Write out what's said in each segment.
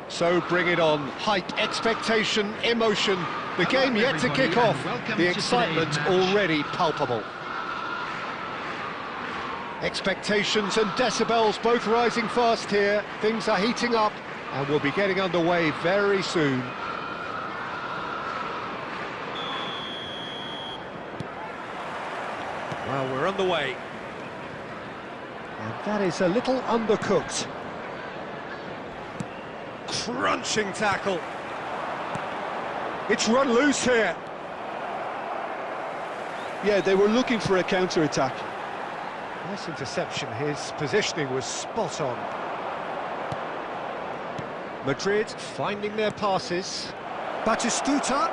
So bring it on. Hype, expectation, emotion. The game yet to kick off. The excitement already palpable. Expectations and decibels both rising fast here. Things are heating up and we'll be getting underway very soon. Well, we're underway. And that is a little undercooked. Crunching tackle. It's run loose here. Yeah, they were looking for a counter-attack. Nice interception. His positioning was spot on. Madrid finding their passes. Batistuta.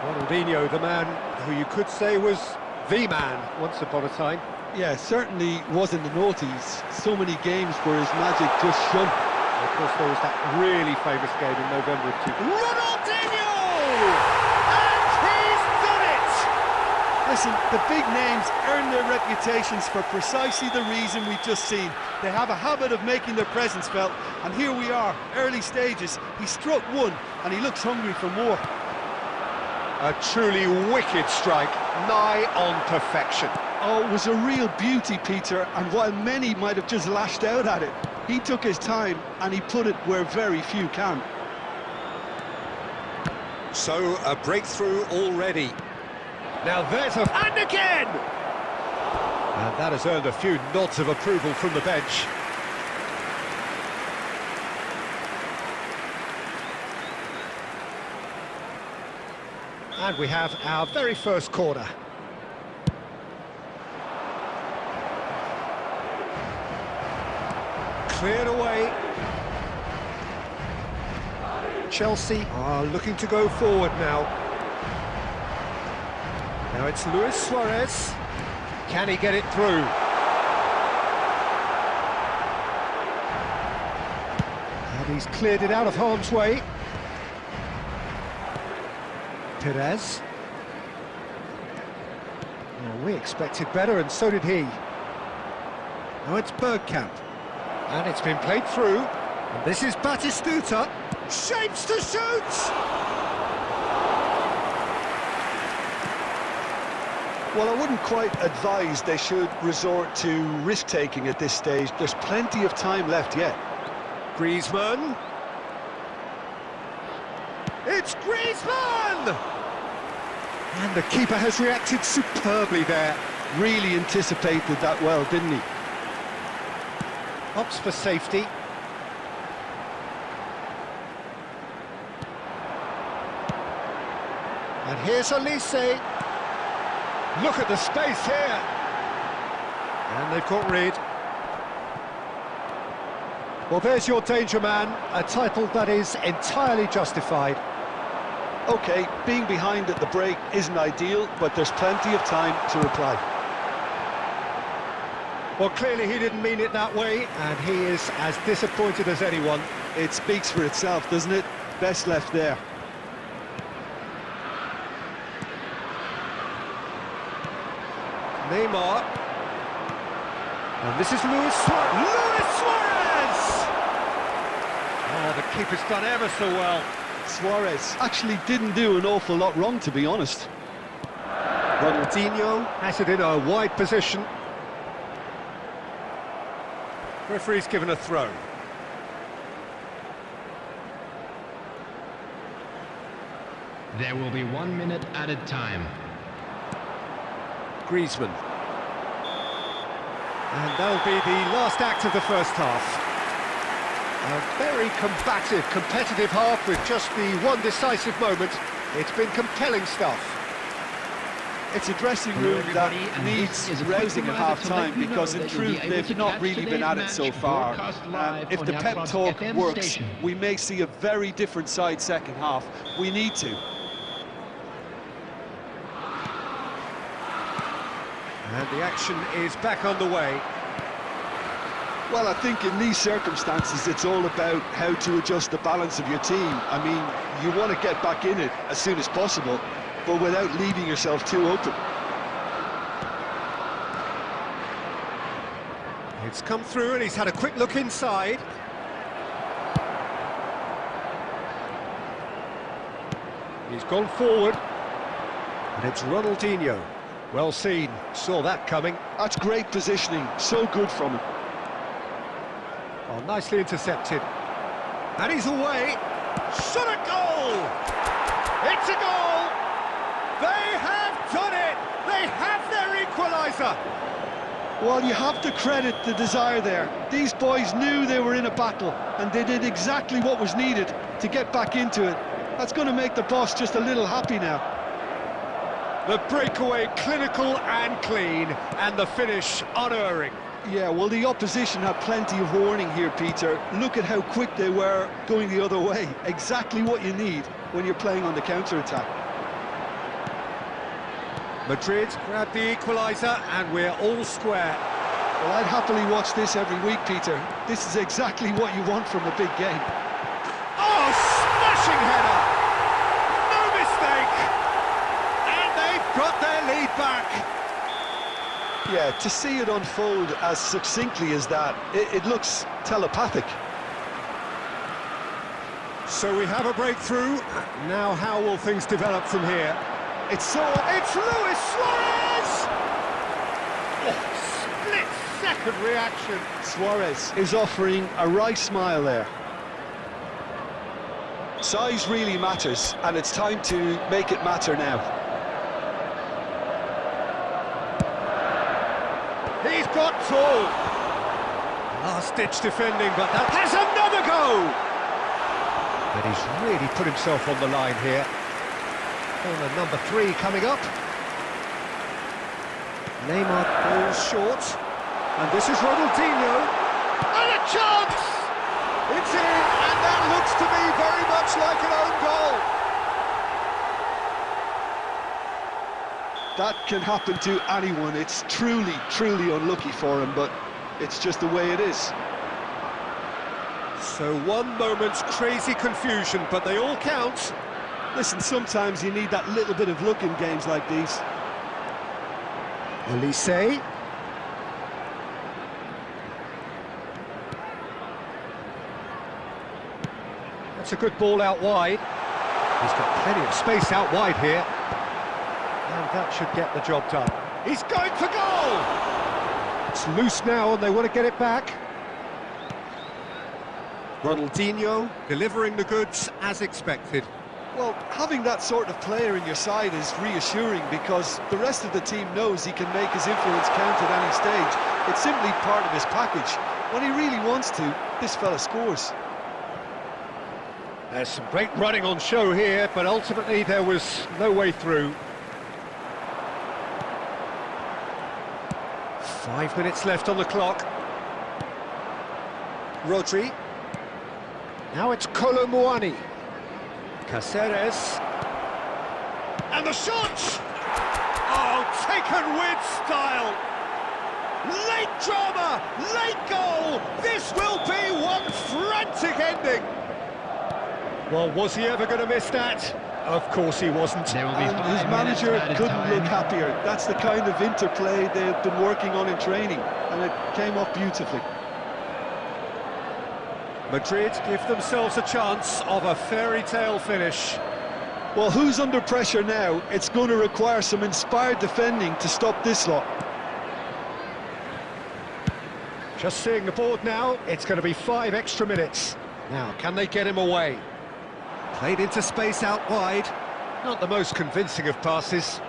Ronaldinho, the man who you could say was the man once upon a time. Yeah, certainly was in the noughties. So many games where his magic just shone. Of course, there was that really famous game in November of 2000. Ronaldinho! And he's done it! Listen, the big names earn their reputations for precisely the reason we've just seen. They have a habit of making their presence felt, and here we are, early stages. He struck one, and he looks hungry for more. A truly wicked strike, nigh on perfection. Oh, it was a real beauty, Peter, and while many might have just lashed out at it, he took his time and he put it where very few can. So, a breakthrough already. Now there's a... And again! And that has earned a few nods of approval from the bench. And we have our very first corner. Cleared away. Chelsea are looking to go forward now. Now it's Luis Suarez. Can he get it through? And he's cleared it out of harm's way. Perez. Well, we expected better, and so did he. Now it's Bergkamp. And it's been played through. And this is Batistuta. Shapes to shoot! Well, I wouldn't quite advise they should resort to risk-taking at this stage. There's plenty of time left yet. Griezmann. It's Griezmann! And the keeper has reacted superbly there. Really anticipated that well, didn't he? Opts for safety. And here's Elise. Look at the space here. And they've got rid. Well, there's your danger man, a title that is entirely justified. OK, being behind at the break isn't ideal, but there's plenty of time to reply. Well, clearly he didn't mean it that way, and he is as disappointed as anyone. It speaks for itself, doesn't it? Best left there. Neymar. And this is Luis Suarez. Luis Suarez! Oh, the keeper's done ever so well. Suarez actually didn't do an awful lot wrong, to be honest. Ronaldinho has it in a wide position. Referee's given a throw. There will be 1 minute added time. Griezmann. And that'll be the last act of the first half. A very combative, competitive half with just the one decisive moment. It's been compelling stuff. It's a dressing room that needs rousing at half-time because in truth they've not really been at it so far. If the pep talk works, we may see a very different side second half. We need to. And the action is back underway. Well, I think in these circumstances it's all about how to adjust the balance of your team. I mean, you want to get back in it as soon as possible, but without leaving yourself too open. It's come through and he's had a quick look inside. He's gone forward. And it's Ronaldinho. Well seen, saw that coming. That's great positioning, so good from him. Oh, nicely intercepted. And he's away. Shot a goal! It's a goal! They have done it! They have their equaliser! Well, you have to credit the desire there. These boys knew they were in a battle, and they did exactly what was needed to get back into it. That's going to make the boss just a little happy now. The breakaway clinical and clean, and the finish unerring. Yeah, well, the opposition had plenty of warning here, Peter. Look at how quick they were going the other way. Exactly what you need when you're playing on the counter-attack. Madrid grabbed the equaliser, and we're all square. Well, I'd happily watch this every week, Peter. This is exactly what you want from a big game. Oh, smashing header! No mistake! And they've got their lead back. Yeah, to see it unfold as succinctly as that, it looks telepathic. So we have a breakthrough. Now how will things develop from here? It's Luis Suarez! Oh, split-second reaction. Suarez is offering a wry smile there. Size really matters, and it's time to make it matter now. He's got tall. Last-ditch defending, but that has another go! But he's really put himself on the line here. Corner number 3 coming up. Neymar falls short. And this is Ronaldinho. And a chance! It's in, and that looks to me very much like an own goal. That can happen to anyone. It's truly, truly unlucky for him, but it's just the way it is. So one moment's crazy confusion, but they all count. Listen, sometimes you need that little bit of luck in games like these. Elise. That's a good ball out wide. He's got plenty of space out wide here. And that should get the job done. He's going for goal! It's loose now and they want to get it back. Ronaldinho delivering the goods as expected. Well, having that sort of player in your side is reassuring because the rest of the team knows he can make his influence count at any stage. It's simply part of his package. When he really wants to, this fella scores. There's some great running on show here, but ultimately there was no way through. 5 minutes left on the clock. Rodri. Now it's Kolo Muani. Caceres. And the shot! Oh, taken with style! Late drama, late goal! This will be one frantic ending! Well, was he ever going to miss that? Of course he wasn't. And his manager couldn't look happier. That's the kind of interplay they've been working on in training, and it came off beautifully. Madrid give themselves a chance of a fairy tale finish. Well, who's under pressure now? It's going to require some inspired defending to stop this lot. Just seeing the board now, it's going to be 5 extra minutes. Now, can they get him away? Played into space out wide. Not the most convincing of passes.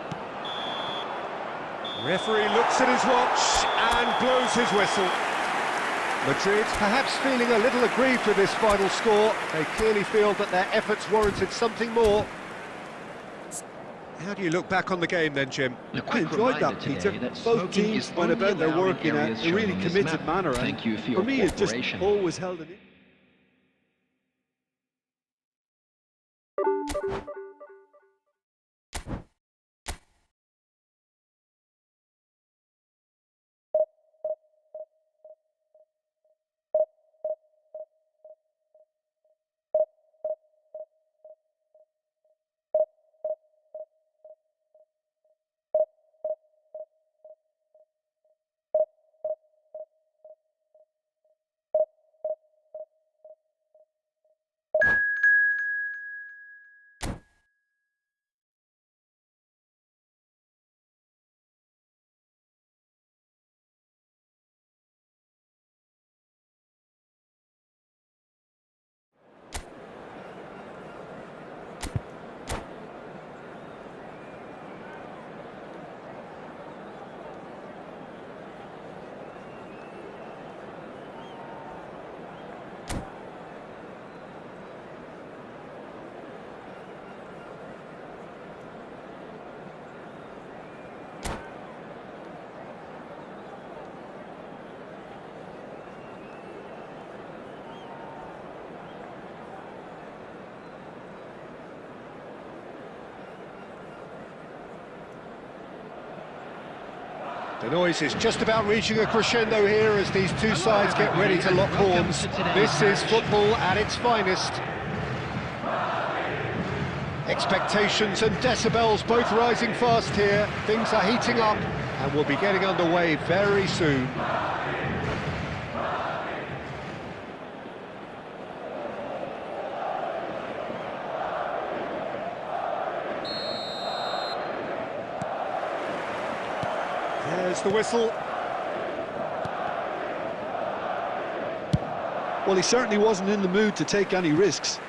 Referee looks at his watch and blows his whistle. Madrid perhaps feeling a little aggrieved with this final score. They clearly feel that their efforts warranted something more. How do you look back on the game then, Jim? I enjoyed that, Peter. Both teams went about their work in a really committed manner. Thank you for your for me, it just cooperation. always held an... The noise is just about reaching a crescendo here as these two sides get ready to lock horns. This is football at its finest. Expectations and decibels both rising fast here. Things are heating up and we'll be getting underway very soon. There's the whistle. Well, he certainly wasn't in the mood to take any risks.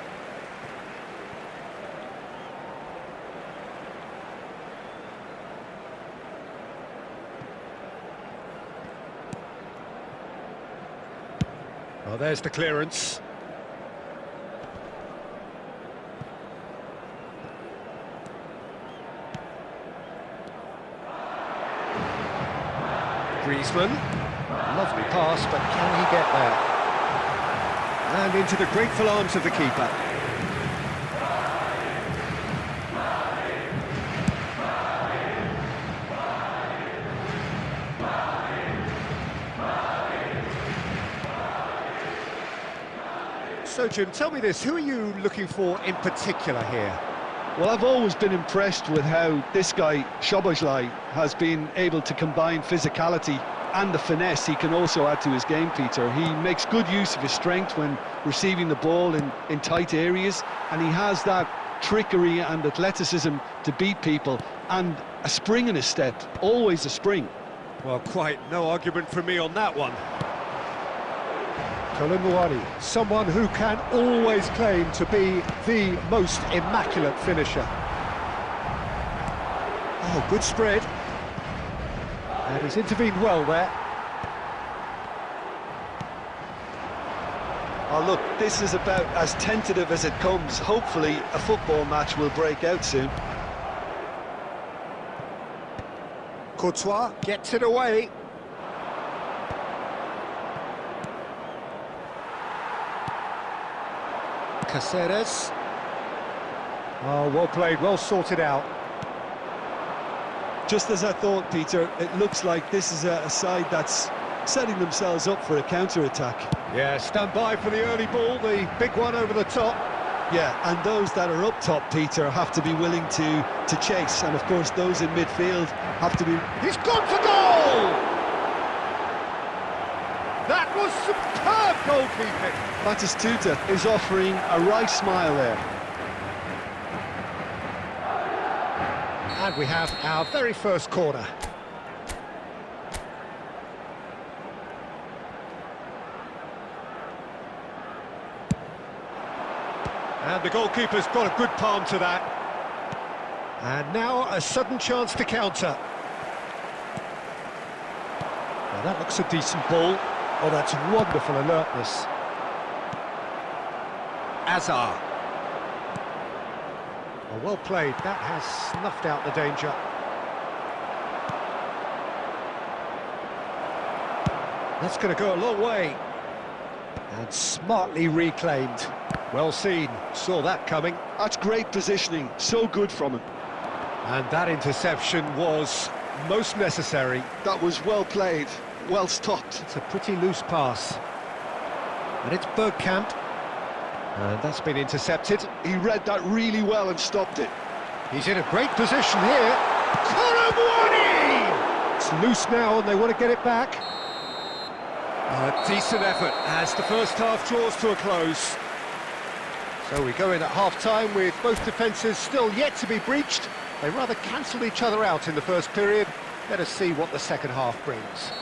Oh, there's the clearance. Griezmann, lovely pass, but can he get there? And into the grateful arms of the keeper. So, Jim, tell me this, who are you looking for in particular here? Well, I've always been impressed with how this guy, Szoboszlai, has been able to combine physicality and the finesse he can also add to his game, Peter. He makes good use of his strength when receiving the ball in tight areas, and he has that trickery and athleticism to beat people, and a spring in his step, always a spring. Well, quite no argument from me on that one. Kolomuani, someone who can always claim to be the most immaculate finisher. Oh, good spread. And he's intervened well there. Oh, look, this is about as tentative as it comes. Hopefully, a football match will break out soon. Courtois gets it away. Caceres. Oh, well played, well sorted out. Just as I thought, Peter, it looks like this is a side that's setting themselves up for a counter-attack. Yeah, stand by for the early ball, the big one over the top. Yeah, and those that are up top, Peter, have to be willing to chase, and of course those in midfield have to be... He's gone for goal! That was superb goalkeeping! Batistuta is offering a wry smile there. And we have our very first corner. And the goalkeeper's got a good palm to that. And now a sudden chance to counter. Now that looks a decent ball. Oh, that's wonderful alertness. Azar. Oh, well played. That has snuffed out the danger. That's going to go a long way. And smartly reclaimed. Well seen. Saw that coming. That's great positioning. So good from him. And that interception was most necessary. That was well played. Well stopped. It's a pretty loose pass. And it's Bergkamp. And that's been intercepted. He read that really well and stopped it. He's in a great position here. Kolomuani! It's loose now and they want to get it back. A decent effort as the first half draws to a close. So we go in at half-time with both defences still yet to be breached. They rather cancelled each other out in the first period. Let us see what the second half brings.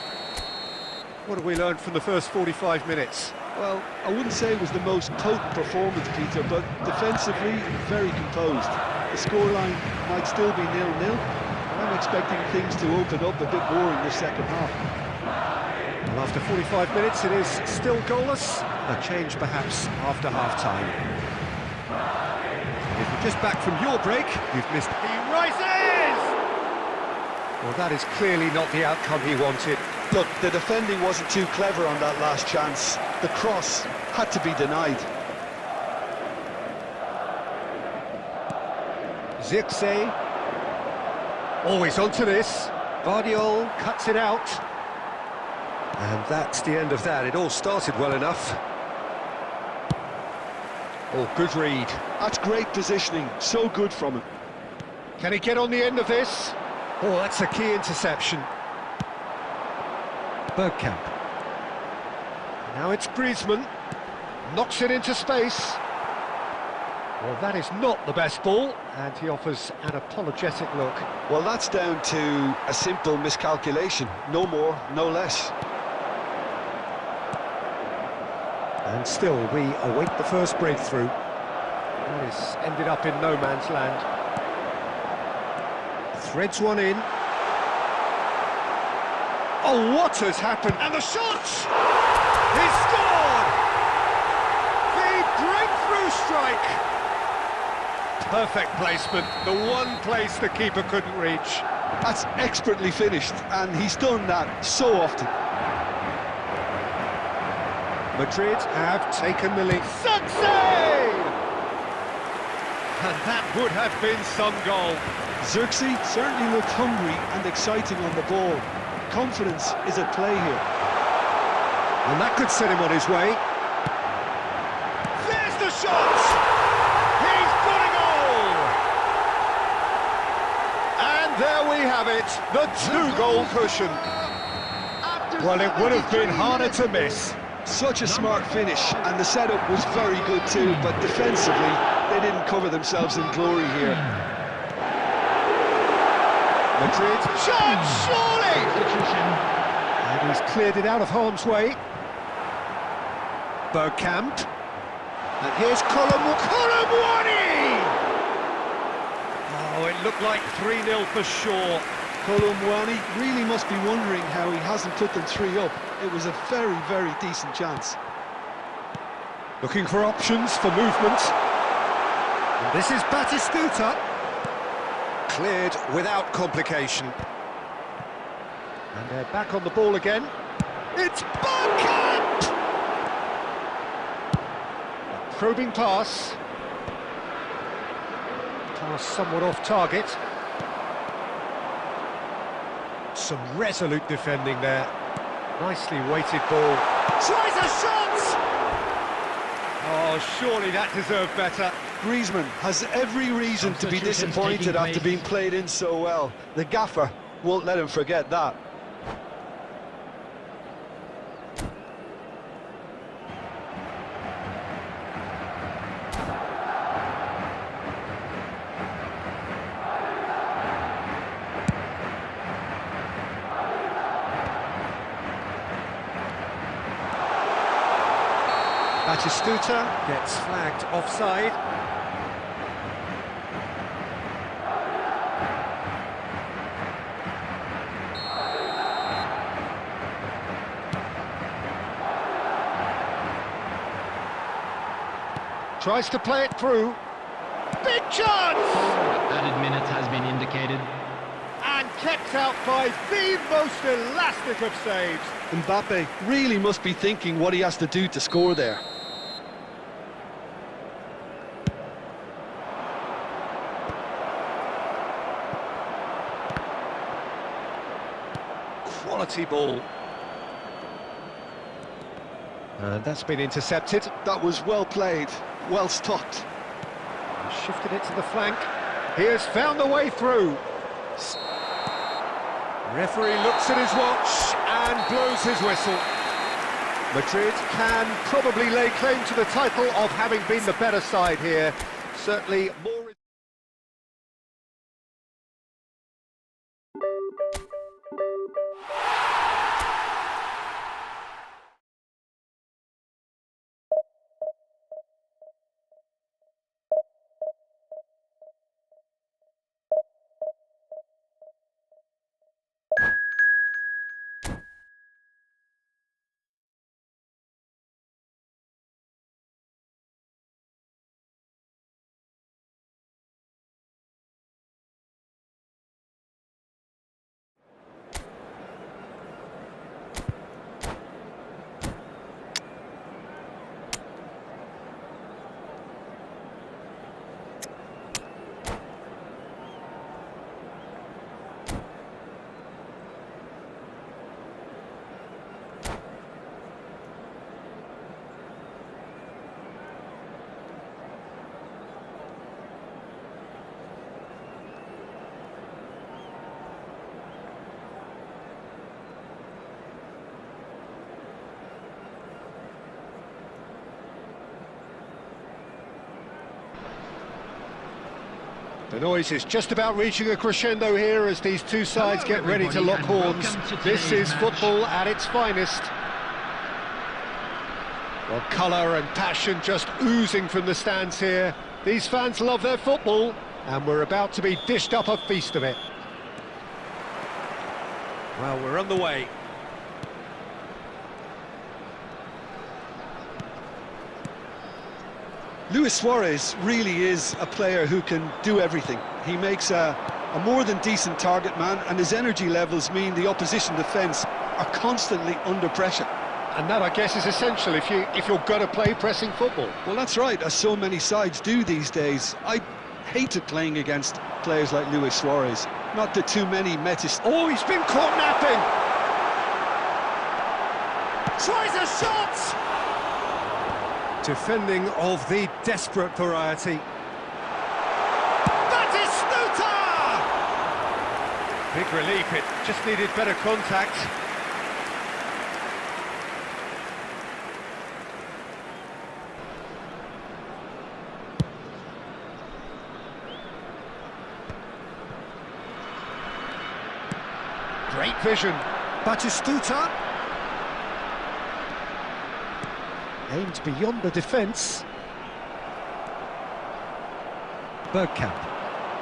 What have we learned from the first 45 minutes? Well, I wouldn't say it was the most potent performance, Peter, but defensively, very composed. The scoreline might still be 0-0. I'm expecting things to open up a bit more in the second half. Well, after 45 minutes, it is still goalless. A change, perhaps, after half-time. If you're just back from your break, you've missed... He rises! Well, that is clearly not the outcome he wanted. Look, the defending wasn't too clever on that last chance. The cross had to be denied. Zirkzee. Always onto this. Guardiola cuts it out. And that's the end of that. It all started well enough. Oh, good read. That's great positioning, so good from him. Can he get on the end of this? Oh, that's a key interception. Bergkamp. Now it's Griezmann. Knocks it into space. Well, that is not the best ball, and he offers an apologetic look. Well, that's down to a simple miscalculation. No more, no less. And still, we await the first breakthrough. That is ended up in no man's land. Threads one in. Oh, what has happened? And the shot! He scored! The breakthrough strike! Perfect placement, the one place the keeper couldn't reach. That's expertly finished, and he's done that so often. Madrid have taken the lead. Success! And that would have been some goal. Xerxes certainly looked hungry and exciting on the ball. Confidence is at play here. And that could set him on his way. There's the shot! He's got a goal! And there we have it, the two-goal cushion. Well, it would have been harder to miss. Such a smart finish, and the setup was very good too, but defensively, they didn't cover themselves in glory here. Madrid, shot, surely! And he's cleared it out of harm's way. Bergkamp. And here's Colomwani! Oh, it looked like 3-0 for sure. Colomwani really must be wondering how he hasn't put them 3 up. It was a very, very decent chance. Looking for options for movement. And this is Batistuta. Cleared without complication. And they're back on the ball again. It's Bergkamp! A probing pass. Pass somewhat off target. Some resolute defending there. Nicely weighted ball. Tries a shot! Oh, surely that deserved better. Griezmann has every reason to be disappointed after being played in so well. The gaffer won't let him forget that. Batistuta gets flagged offside. Tries to play it through. Big chance! Added minute has been indicated. And kept out by the most elastic of saves. Mbappe really must be thinking what he has to do to score there. Quality ball. And that's been intercepted. That was well played, well stopped. Shifted it to the flank. He has found the way through. Referee looks at his watch and blows his whistle. Madrid can probably lay claim to the title of having been the better side here. Certainly more... The noise is just about reaching a crescendo here as these two sides get ready to lock horns. This is football at its finest. Well, colour and passion just oozing from the stands here. These fans love their football, and we're about to be dished up a feast of it. Well, we're on the way. Luis Suarez really is a player who can do everything. He makes a more than decent target man, and his energy levels mean the opposition defence are constantly under pressure. And that, I guess, is essential if you're going to play pressing football. Well, that's right, as so many sides do these days. I hated playing against players like Luis Suarez. Not that too many met his... Oh, he's been caught napping! Tries a shot! Defending of the desperate variety. Batistuta! Big relief, it just needed better contact. Great vision. Batistuta. Aimed beyond the defence. Bergkamp.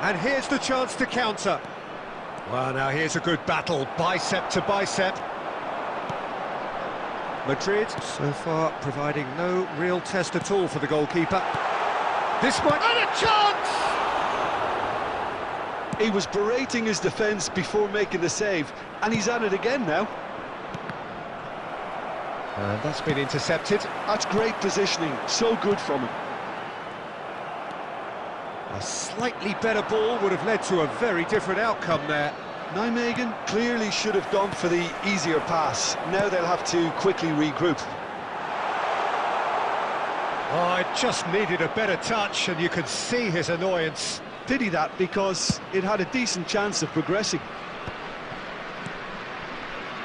And here's the chance to counter. Well, now here's a good battle, bicep to bicep. Madrid, so far, providing no real test at all for the goalkeeper. This might... And a chance! He was berating his defence before making the save, and he's at it again now. And that's been intercepted. That's great positioning, so good from him. A slightly better ball would have led to a very different outcome there. Nijmegen clearly should have gone for the easier pass. Now they'll have to quickly regroup. Oh, it just needed a better touch, and you could see his annoyance. Pity that, because it had a decent chance of progressing.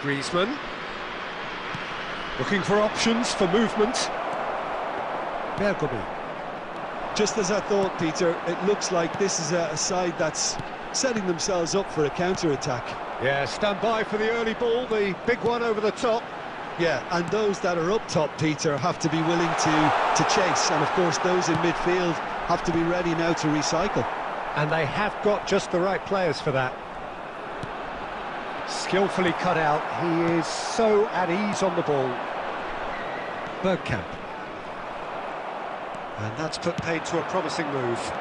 Griezmann. Looking for options for movement. Bergkamp. Just as I thought, Peter, it looks like this is a side that's setting themselves up for a counter-attack. Yeah, stand by for the early ball, the big one over the top. Yeah, and those that are up top, Peter, have to be willing to chase. And, of course, those in midfield have to be ready now to recycle. And they have got just the right players for that. Skillfully cut out. He is so at ease on the ball. Bergkamp. And that's put paid to a promising move.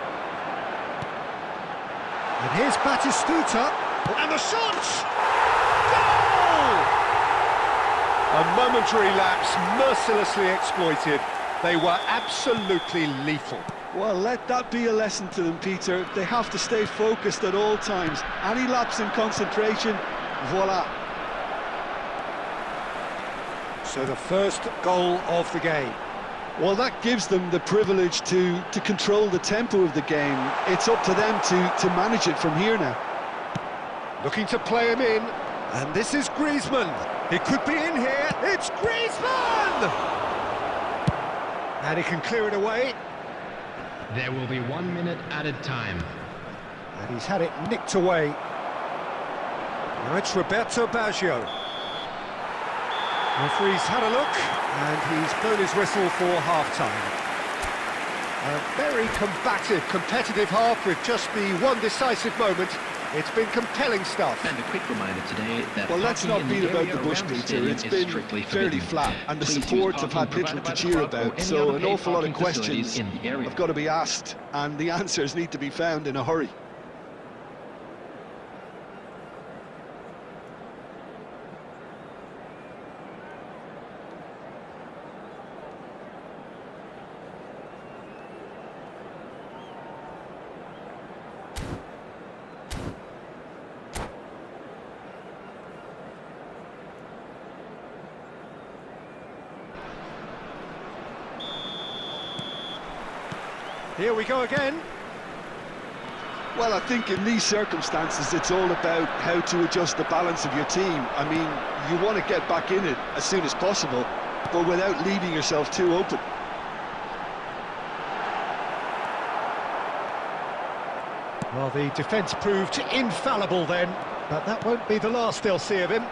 And here's Batistuta. And the shot! Goal! A momentary lapse, mercilessly exploited. They were absolutely lethal. Well, let that be a lesson to them, Peter. They have to stay focused at all times. Any lapse in concentration, voila. So the first goal of the game. Well, that gives them the privilege to control the tempo of the game. It's up to them to manage it from here now. Looking to play him in. And this is Griezmann. He could be in here. It's Griezmann! And he can clear it away. There will be 1 minute added time. And he's had it nicked away. Now it's Roberto Baggio. Referee's had a look, and he's blown his whistle for half-time. A very combative, competitive half with just the one decisive moment. It's been compelling stuff. And a quick reminder today that... Well, let's not beat about the bush, Peter. It's been fairly flat, and the support have had little to cheer about, so an awful lot of questions have got to be asked, and the answers need to be found in a hurry. Here we go again. Well, I think in these circumstances, it's all about how to adjust the balance of your team. I mean, you want to get back in it as soon as possible, but without leaving yourself too open. Well, the defence proved infallible then, but that won't be the last they'll see of him.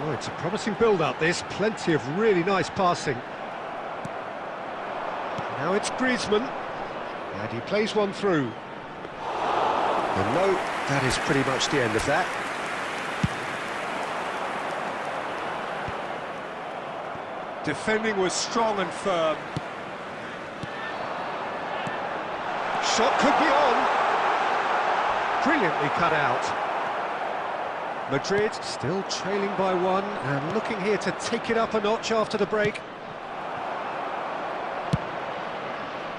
Oh, it's a promising build-up, this. Plenty of really nice passing. Now it's Griezmann, and he plays one through. And no, that is pretty much the end of that. Defending was strong and firm. Shot could be on. Brilliantly cut out. Madrid still trailing by one and looking here to take it up a notch after the break.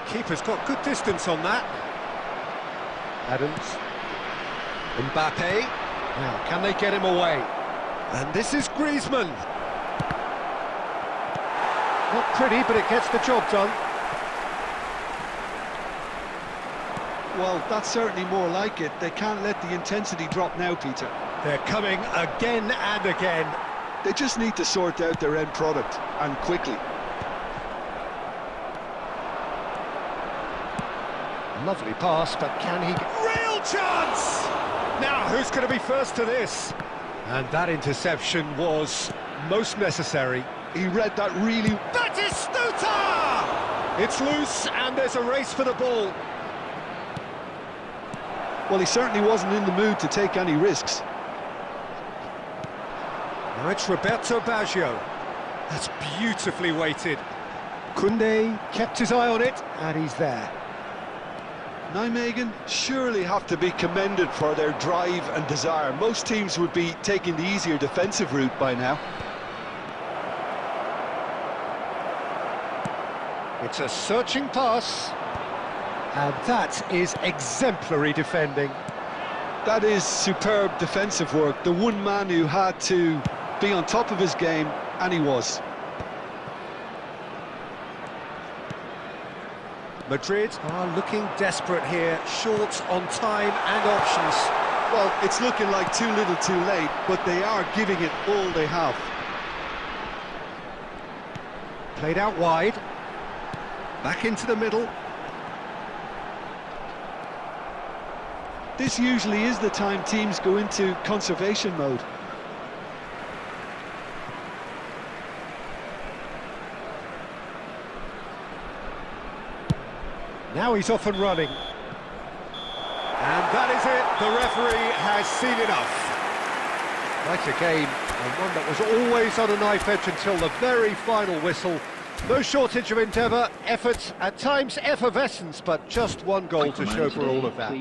Keeper's got good distance on that. Adams. Mbappe. Now, can they get him away? And this is Griezmann. Not pretty, but it gets the job done. Well, that's certainly more like it. They can't let the intensity drop now, Peter. They're coming again and again. They just need to sort out their end product, and quickly. Lovely pass, but can he... Real chance! Now, who's going to be first to this? And that interception was most necessary. He read that really... Batistuta! It's loose, and there's a race for the ball. Well, he certainly wasn't in the mood to take any risks. Now it's Roberto Baggio. That's beautifully weighted. Koundé kept his eye on it, and he's there. Nijmegen surely have to be commended for their drive and desire. Most teams would be taking the easier defensive route by now. It's a searching pass, and that is exemplary defending. That is superb defensive work. The one man who had to be on top of his game, and he was. Madrid are looking desperate here, short on time and options. Well, it's looking like too little too late, but they are giving it all they have. Played out wide. Back into the middle. This usually is the time teams go into conservation mode. Now he's off and running. And that is it. The referee has seen enough. Quite a game, and one that was always on a knife edge until the very final whistle. No shortage of endeavour, effort, at times effervescence, but just one goal to show for all of that.